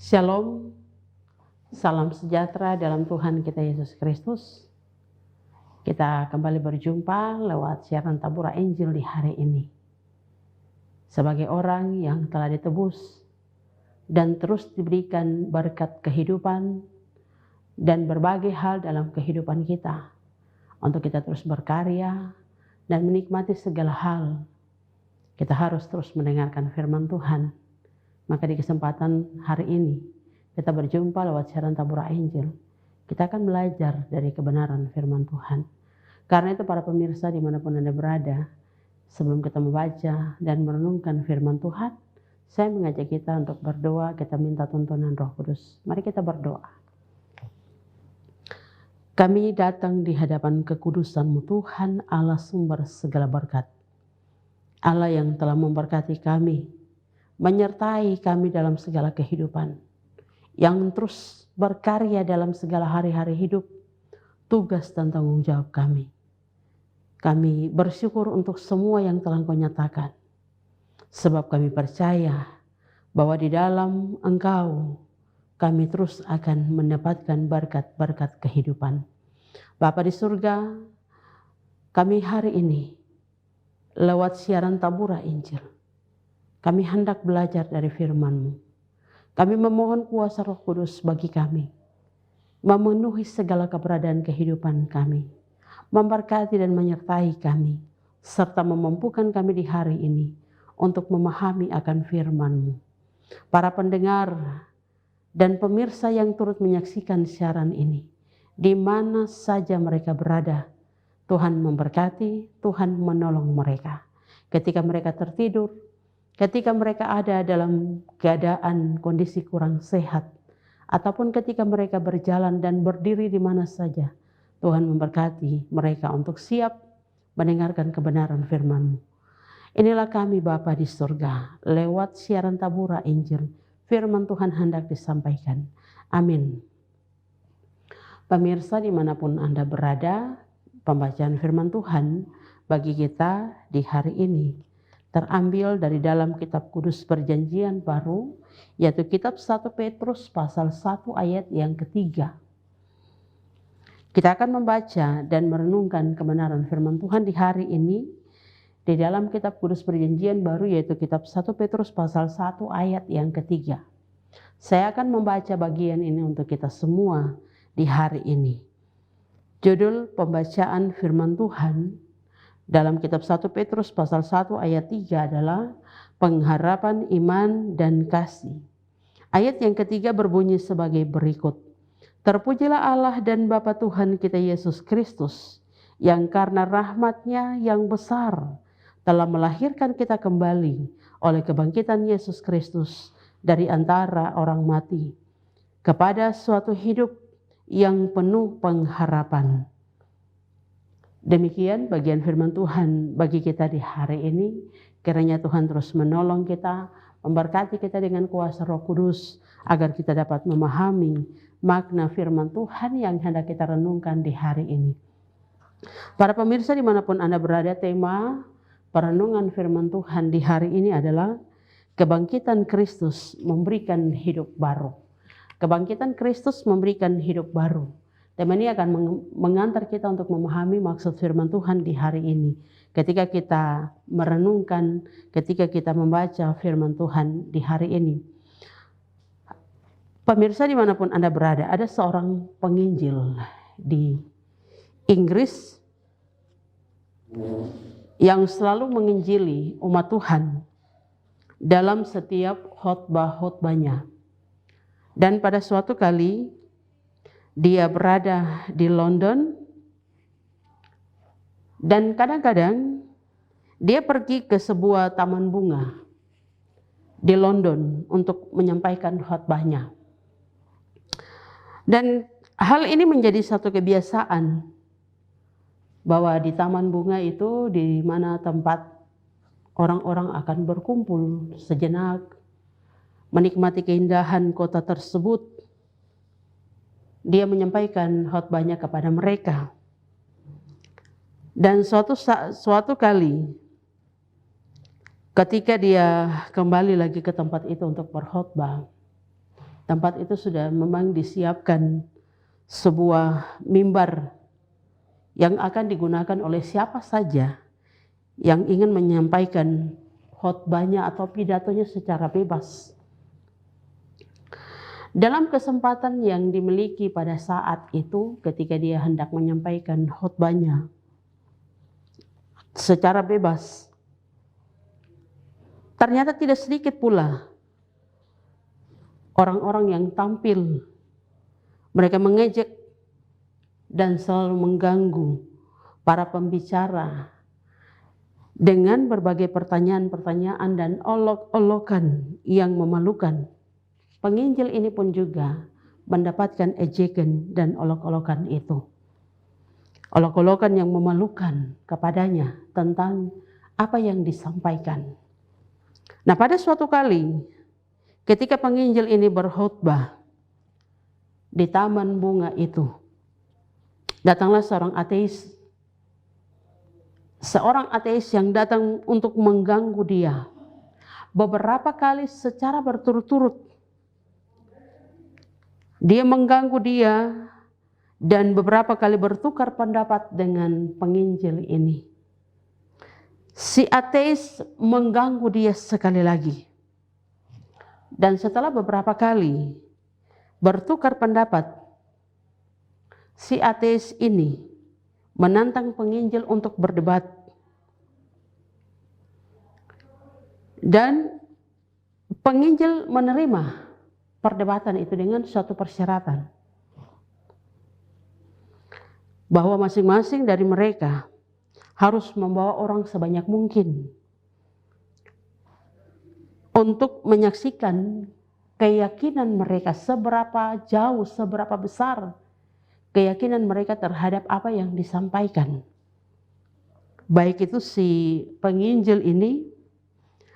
Shalom, salam sejahtera dalam Tuhan kita Yesus Kristus. Kita kembali berjumpa lewat siaran Tabura Injil di hari ini. Sebagai orang yang telah ditebus dan terus diberikan berkat kehidupan dan berbagai hal dalam kehidupan kita, untuk kita terus berkarya dan menikmati segala hal, kita harus terus mendengarkan firman Tuhan. Maka di kesempatan hari ini, kita berjumpa lewat siaran Tabura Injil. Kita akan belajar dari kebenaran firman Tuhan. Karena itu para pemirsa dimanapun Anda berada, sebelum kita membaca dan merenungkan firman Tuhan, saya mengajak kita untuk berdoa, kita minta tuntunan Roh Kudus. Mari kita berdoa. Kami datang di hadapan kekudusan-Mu Tuhan, Allah sumber segala berkat. Allah yang telah memberkati kami, menyertai kami dalam segala kehidupan, yang terus berkarya dalam segala hari-hari hidup, tugas dan tanggung jawab kami. Kami bersyukur untuk semua yang telah Engkau nyatakan, sebab kami percaya bahwa di dalam Engkau kami terus akan mendapatkan berkat-berkat kehidupan. Bapa di surga, kami hari ini lewat siaran Tabura Injil, kami hendak belajar dari firman-Mu. Kami memohon kuasa Roh Kudus bagi kami, memenuhi segala keberadaan kehidupan kami, memberkati dan menyertai kami, serta memampukan kami di hari ini untuk memahami akan firman-Mu. Para pendengar dan pemirsa yang turut menyaksikan siaran ini, di mana saja mereka berada, Tuhan memberkati, Tuhan menolong mereka. Ketika mereka tertidur, ketika mereka ada dalam keadaan kondisi kurang sehat, ataupun ketika mereka berjalan dan berdiri di mana saja, Tuhan memberkati mereka untuk siap mendengarkan kebenaran firman-Mu. Inilah kami Bapa di surga, lewat siaran Tabura Injil, firman Tuhan hendak disampaikan. Amin. Pemirsa dimanapun Anda berada, pembacaan firman Tuhan bagi kita di hari ini terambil dari dalam kitab kudus perjanjian baru, yaitu kitab 1 Petrus pasal 1 ayat yang ketiga. Kita akan membaca dan merenungkan kebenaran firman Tuhan di hari ini di dalam kitab kudus perjanjian baru, yaitu kitab 1 Petrus pasal 1 ayat yang ketiga. Saya akan membaca bagian ini untuk kita semua di hari ini. Judul pembacaan firman Tuhan dalam kitab 1 Petrus pasal 1 ayat 3 adalah pengharapan iman dan kasih. Ayat yang ketiga berbunyi sebagai berikut. Terpujilah Allah dan Bapa Tuhan kita Yesus Kristus, yang karena rahmat-Nya yang besar telah melahirkan kita kembali oleh kebangkitan Yesus Kristus dari antara orang mati, kepada suatu hidup yang penuh pengharapan. Demikian bagian firman Tuhan bagi kita di hari ini. Kiranya Tuhan terus menolong kita, memberkati kita dengan kuasa Roh Kudus, agar kita dapat memahami makna firman Tuhan yang hendak kita renungkan di hari ini. Para pemirsa dimanapun Anda berada, tema perenungan firman Tuhan di hari ini adalah kebangkitan Kristus memberikan hidup baru. Kebangkitan Kristus memberikan hidup baru. Tema ini akan mengantar kita untuk memahami maksud firman Tuhan di hari ini. Ketika kita merenungkan, ketika kita membaca firman Tuhan di hari ini. Pemirsa dimanapun Anda berada, ada seorang penginjil di Inggris yang selalu menginjili umat Tuhan dalam setiap khotbah-khotbahnya. Dan pada suatu kali dia berada di London, dan kadang-kadang dia pergi ke sebuah taman bunga di London untuk menyampaikan khotbahnya. Dan hal ini menjadi satu kebiasaan, bahwa di taman bunga itu di mana tempat orang-orang akan berkumpul sejenak, menikmati keindahan kota tersebut. Dia menyampaikan khotbahnya kepada mereka. Dan suatu kali ketika dia kembali lagi ke tempat itu untuk berkhotbah, tempat itu sudah memang disiapkan sebuah mimbar yang akan digunakan oleh siapa saja yang ingin menyampaikan khotbahnya atau pidatonya secara bebas. Dalam kesempatan yang dimiliki pada saat itu, ketika dia hendak menyampaikan khotbahnya secara bebas, ternyata tidak sedikit pula orang-orang yang tampil. Mereka mengejek dan selalu mengganggu para pembicara dengan berbagai pertanyaan-pertanyaan dan olok-olokan yang memalukan. Penginjil ini pun juga mendapatkan ejekan dan olok-olokan itu. Olok-olokan yang memalukan kepadanya tentang apa yang disampaikan. Nah, pada suatu kali ketika penginjil ini berkhotbah di taman bunga itu, datanglah seorang ateis. Seorang ateis yang datang untuk mengganggu dia. Beberapa kali secara berturut-turut dia mengganggu dia dan beberapa kali bertukar pendapat dengan penginjil ini. Si ateis mengganggu dia sekali lagi. Dan setelah beberapa kali bertukar pendapat, si ateis ini menantang penginjil untuk berdebat. Dan penginjil menerima perdebatan itu dengan suatu persyaratan, bahwa masing-masing dari mereka harus membawa orang sebanyak mungkin untuk menyaksikan keyakinan mereka, seberapa jauh, seberapa besar keyakinan mereka terhadap apa yang disampaikan. Baik itu si penginjil ini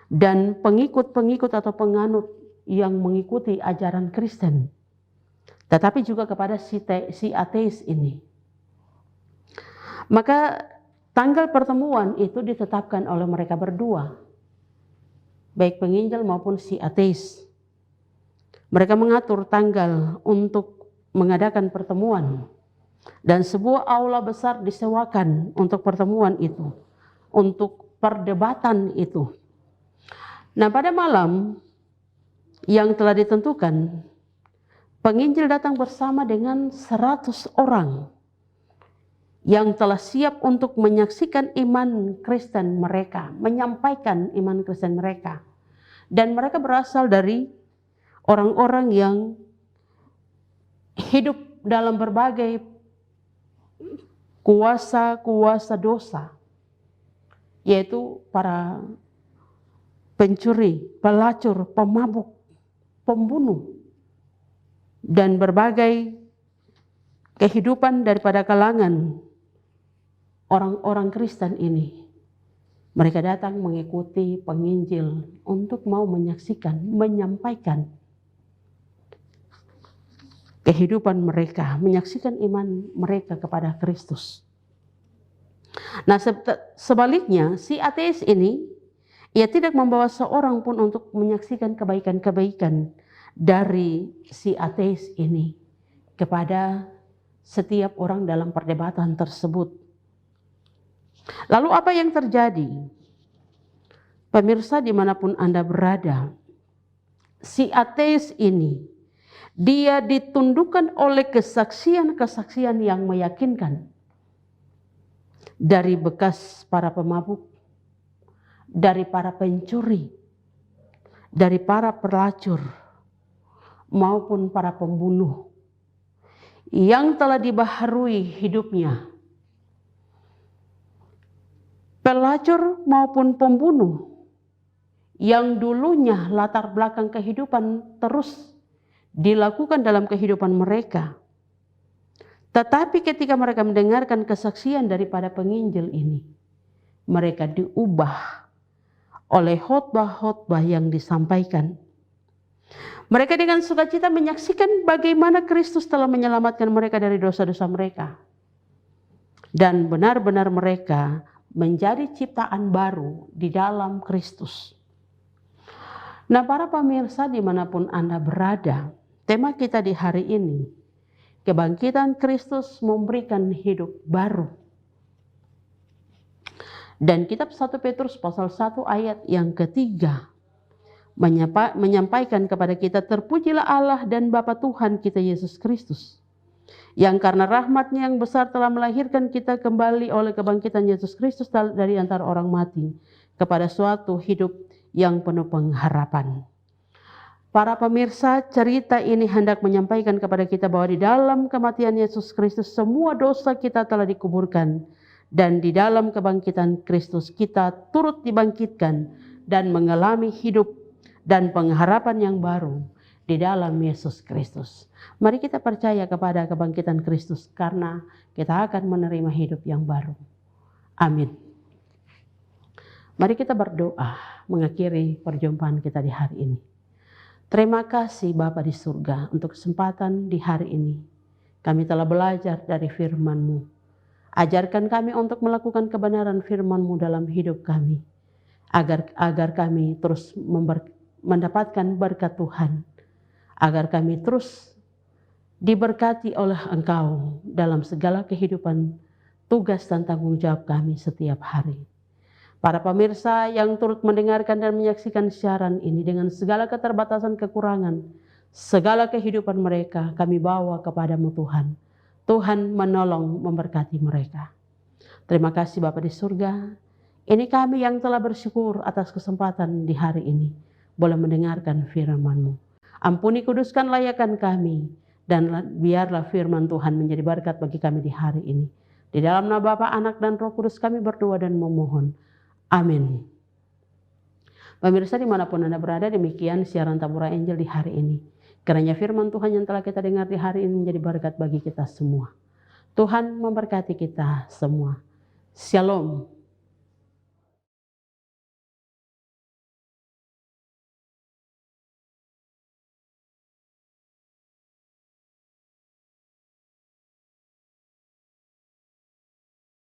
dan pengikut-pengikut atau penganut yang mengikuti ajaran Kristen, tetapi juga kepada si ateis ini. Maka tanggal pertemuan itu ditetapkan oleh mereka berdua, baik penginjil maupun si ateis. Mereka mengatur tanggal untuk mengadakan pertemuan, dan sebuah aula besar disewakan untuk pertemuan itu, untuk perdebatan itu. Nah, pada malam yang telah ditentukan, penginjil datang bersama dengan 100 orang yang telah siap untuk menyaksikan iman Kristen mereka, menyampaikan iman Kristen mereka. Dan mereka berasal dari orang-orang yang hidup dalam berbagai kuasa-kuasa dosa, yaitu para pencuri, pelacur, pemabuk, pembunuh, dan berbagai kehidupan daripada kalangan orang-orang Kristen ini. Mereka datang mengikuti penginjil untuk mau menyaksikan, menyampaikan kehidupan mereka, menyaksikan iman mereka kepada Kristus. Nah, sebaliknya si ateis ini, ia tidak membawa seorang pun untuk menyaksikan kebaikan-kebaikan dari si ateis ini kepada setiap orang dalam perdebatan tersebut. Lalu apa yang terjadi? Pemirsa dimanapun Anda berada, si ateis ini, dia ditundukkan oleh kesaksian-kesaksian yang meyakinkan dari bekas para pemabuk, dari para pencuri, dari para pelacur, maupun para pembunuh yang telah dibaharui hidupnya. Pelacur maupun pembunuh yang dulunya latar belakang kehidupan terus dilakukan dalam kehidupan mereka. Tetapi ketika mereka mendengarkan kesaksian daripada penginjil ini, mereka diubah oleh khotbah-khotbah yang disampaikan. Mereka dengan sukacita menyaksikan bagaimana Kristus telah menyelamatkan mereka dari dosa-dosa mereka. Dan benar-benar mereka menjadi ciptaan baru di dalam Kristus. Nah, para pemirsa dimanapun Anda berada, Tema kita di hari ini, kebangkitan Kristus memberikan hidup baru. Dan kitab 1 Petrus pasal 1 ayat yang ketiga menyampaikan kepada kita, terpujilah Allah dan Bapa Tuhan kita Yesus Kristus, yang karena rahmat-Nya yang besar telah melahirkan kita kembali oleh kebangkitan Yesus Kristus dari antara orang mati kepada suatu hidup yang penuh pengharapan. Para pemirsa, cerita ini hendak menyampaikan kepada kita bahwa di dalam kematian Yesus Kristus semua dosa kita telah dikuburkan, dan di dalam kebangkitan Kristus kita turut dibangkitkan dan mengalami hidup dan pengharapan yang baru di dalam Yesus Kristus. Mari kita percaya kepada kebangkitan Kristus karena kita akan menerima hidup yang baru. Amin. Mari kita berdoa mengakhiri perjumpaan kita di hari ini. Terima kasih Bapa di surga untuk kesempatan di hari ini. Kami telah belajar dari firman-Mu. Ajarkan kami untuk melakukan kebenaran firman-Mu dalam hidup kami. Agar kami terus mendapatkan berkat Tuhan. Agar kami terus diberkati oleh Engkau dalam segala kehidupan, tugas dan tanggung jawab kami setiap hari. Para pemirsa yang turut mendengarkan dan menyaksikan siaran ini dengan segala keterbatasan kekurangan, segala kehidupan mereka kami bawa kepadamu Tuhan. Tuhan menolong memberkati mereka. Terima kasih Bapa di surga. Ini kami yang telah bersyukur atas kesempatan di hari ini boleh mendengarkan firman-Mu. Ampuni, kuduskan, layakkan kami, dan biarlah firman Tuhan menjadi berkat bagi kami di hari ini. Di dalam nama Bapa, Anak, dan Roh Kudus kami berdoa dan memohon. Amin. Pemirsa dimanapun Anda berada, demikian siaran Tabura Angel di hari ini. Kiranya firman Tuhan yang telah kita dengar di hari ini menjadi berkat bagi kita semua. Tuhan memberkati kita semua. Shalom.